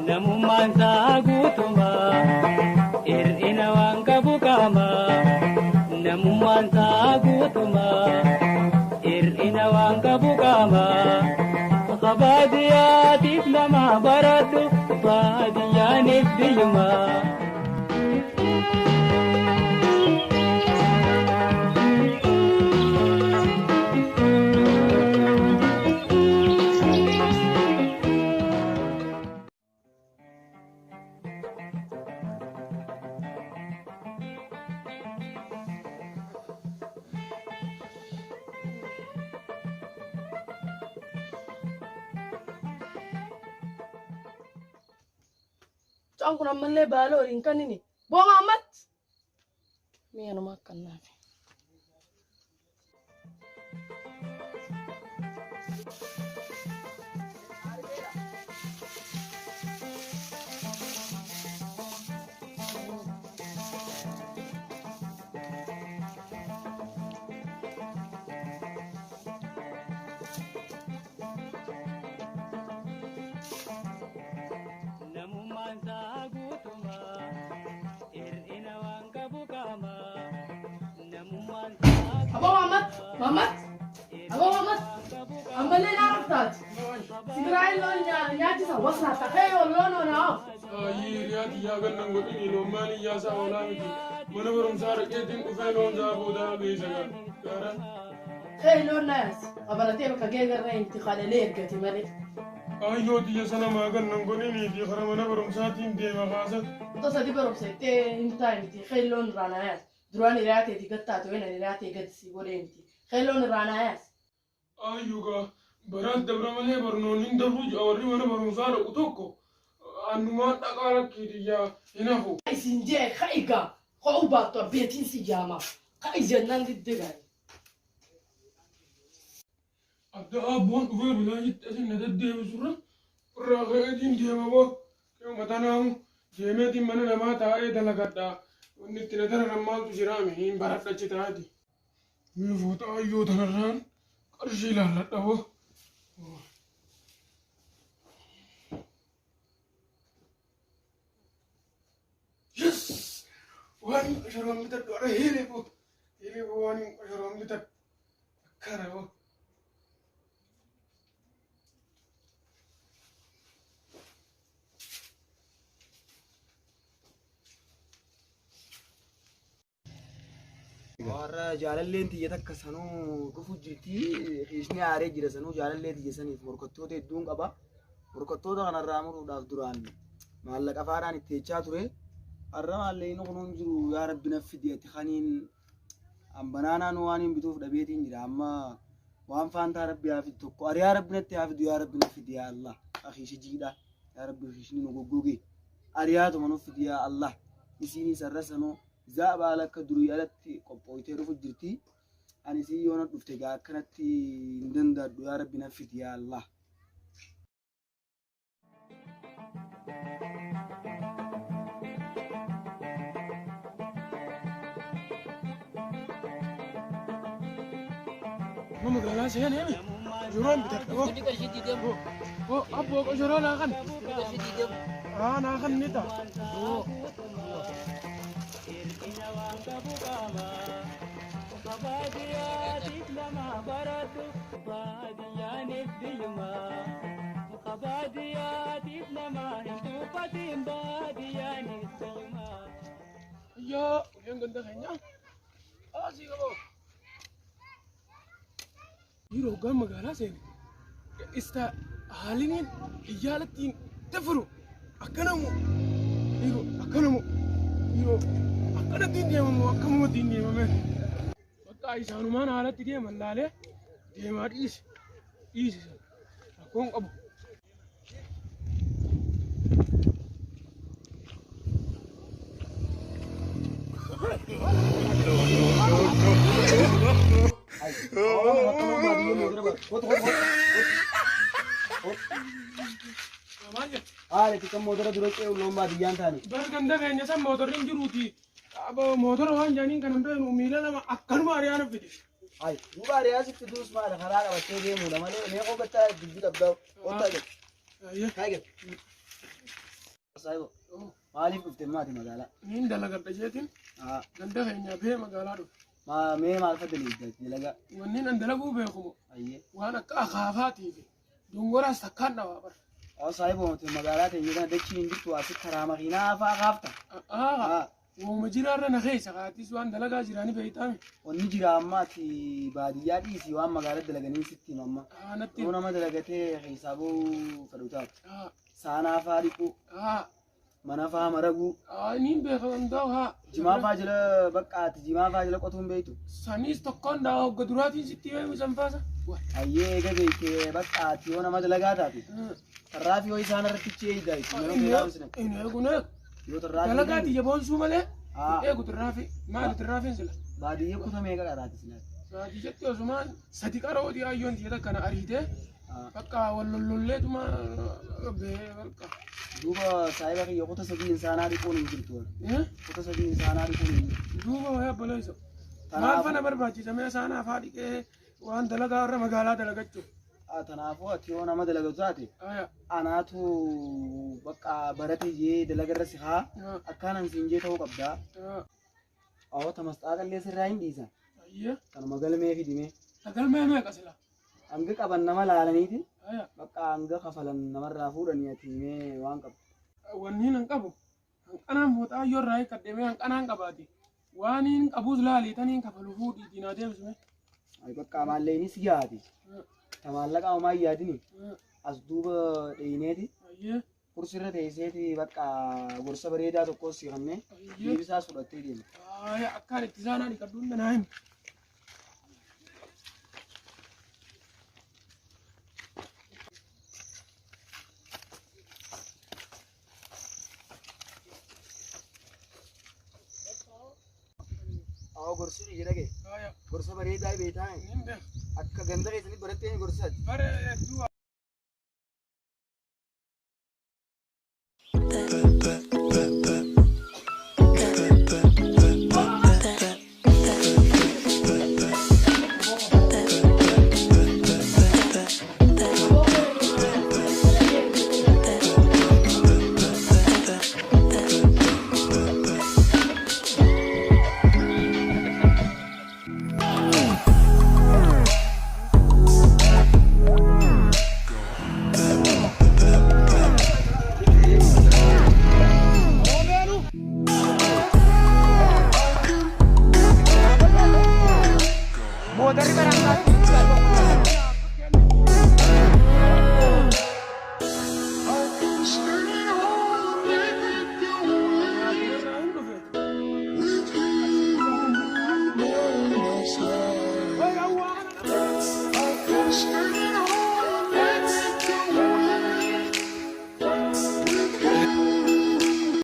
Namummaan saagutuma hir'ina waan qabu qaama. Namummaan saagutuma hir'ina waan qabu qaama. Baadiyyaatiif nama baradhu baadiyyaanis biyyuma. Aku nak melihat balon ini kan ini, buang amat. Ni anu makan lah. Mamat, Abang Mamat, ambilin araf tat. Sigarain lo nyati sa wasna takay lo no na. Iya riati ya kan nanggut ini lo mani ya sa orang itu. Mana barum sar ketin ufai lo jabu dah bisa kan. Karan. Hey lo nas, abalati makagegar na intiqal leer gati mali. Ayo dia sana makan nanggut ini di karena mana barum satin dia makasih. To sa di barum sa te inta inti hey lo rana ya. Durani riati tigatta to ina riati gatsi bolenti. خلون الرانايات أيوة برات دبرمالي برنونين دبوج أوري وانا برمزار أتوكو أنو ما تقالك كيريا هناهو سنجي خايقة خوباتو بيتين سجامة خاي جنان دي الدقاي أبدا أبوان أفير بلا يتأسين ندد بسرة الرغيتين جيما بو كيوم متناهم جيمتين من نما تاعي دلقاتا ونتنا رمال تجرامي هين برات لچتاتي ميفوت أيو تنران قرشي لا هو يس واني أشرم متر دورة هيلي بو واني أشرم متر كاره بو warra jaalalleen tiyya takka sanuu dhufu jirti xiisni aaree jira sanuu jaalallee tiyya saniif morkattoota hedduun qaba morkattoota kanarraa muruudhaaf duraan maallaqa afaadhaan itti jechaa ture har'a maalleen kunuun jiru yaa rabbi na fidi ati kaniin ambanaanaan waan hin bituuf dhabeetiin jira amma waan faantaa rabbi haa fidu tokko ari yaa rabbi natti haa fidu yaa rabbi na fidi yaa Allah akhiishi jiidha yaa rabbi akhiishni nu goggoge ari yaa tuma nu fidi yaa Allah isiinii sarra sanuu زابا لك دري ألتي قبويتي رفض جرتي أنا سي يونا دفتجا كنتي ندندر يا ربي نفيت يا الله ماما قال شيء هنا جرون بتكتبه هو أبوك جرون أخن أنا أخن نتا Baadiyyaatiif nama baradhu baadiyyaanis biyyuma. Baadiyyaatiif nama hin tuffatiin baadiyyaanis biyyuma. Yaa uleen ganda keenya asii qaba. Yeroo hoggaan magaalaa seene ista haaliniin iyyaalattiin dafiru akkanamu yeroo akkanamu yeroo akkanattiin deemamu akkamumattiin deemame. Isaanumaan haalatti deeman laalee deemaa dhiise rakkoon qabu. Tika motora dura ke ulom baadiyaan taane. Bar ganda keenya san motorri hin jiruuti. Motora waan jaaniin kan beenu miila lama akkanuma ari'aan fide. Ay, duuba ari'aa sitti duus maala karaa qabattee deemuudha malee mee qobataa dubbi qabdaa qotaa jedhu. Ayya. Kaayee. Saayibo. Maaliif dhufte maati magaalaa? Niin dalagadha jeetiin ganda keenya bee magaalaa dhufe. Mee maal fadda dalagaa? Wanni nan dalaguu beekumo Ayyee. waan akka akaafaatii fi dongoraas takkaan dhawaa bara. Saayibo magaalaa teenya kana dachii hin jirtu asitti karaa makiinaa fa'aa kaafta. Wooma jiraarra na keessa kaatis waan dalagaa jiraanii beeytaami. Wanni jira ammaati baadiyyaa dhiisii waan magaalaa dalaganii sitti himamma. Natti. Yoo nama dalagatee keessaa ba'uu fedhu taatu. Saanaa fa'aa dhiquu. Mana fa'aa maraguu. Niin beeka danda'u haa. Jimaa fa'aa jala baqqaati jimaa fa'aa jala qotuun beektu. Sanis tokkoon daa hogga duraatiin sitti beeku sanfaasa. Ayyee eega beekee baqqaati yoo nama dalagaa taate. Tarraafi yoo isaan irratti ceeyidaa jechuudha. Inni eeguun Yoo tarraafi. dalagaati jaboonsuu malee. Eegu tirraafi maali tirraafiin sila. Baadiyyaa kutaa meeqa qaraati silaati? Baadiyyatti osumaan sadi qarooti ayyoon tiyata kana ariitee bakka wallolleetuma bee balqa. Duuba saayiba kiyya kutaa sadii insanaa dhiquun hin jirtu. Kutaa sadii insanaa dhiquun hin jirtu. Duuba waa baleessa. Maal fana barbaachisa saanaa fa'aa dhiqee waan dalagaa irra magaalaa dalagachuuf. Kanaafuu ati yoo nama dalagatu taate anaatu bakka barate jee dalagarra si haa akkaanan siin jee ta'uu qabdaa. Awwata masxaaqallee sirraa hin dhiisan. Kanuma galmee fidime. Galmee meeqa sila? Hanga qaban nama laalaniiti. Bakka hanga kafalan namarraa fuudhanii ati himee waan qabu. Wanni hin qabu. Hanqanaan mooxaa yoo irraa hiikkaddeemee hanqanaan qabaati. Waan hin qabuus laaliitanii kafalu fuudhii diinaa deemsime. Bakka amaallee ni si yaati. Tamaallaqa homaa yaadini as duuba dheeyineeti kursirra teesseeti bakka gorsa bareedaa tokkos siqannee deebisaas fudhattee deema. Akkaan itti saanaa dhiqadduun danaa himi. Gorsi ni jedhage gorsa bareedaa beekaa akka ganda keessatti barattee gorsaati.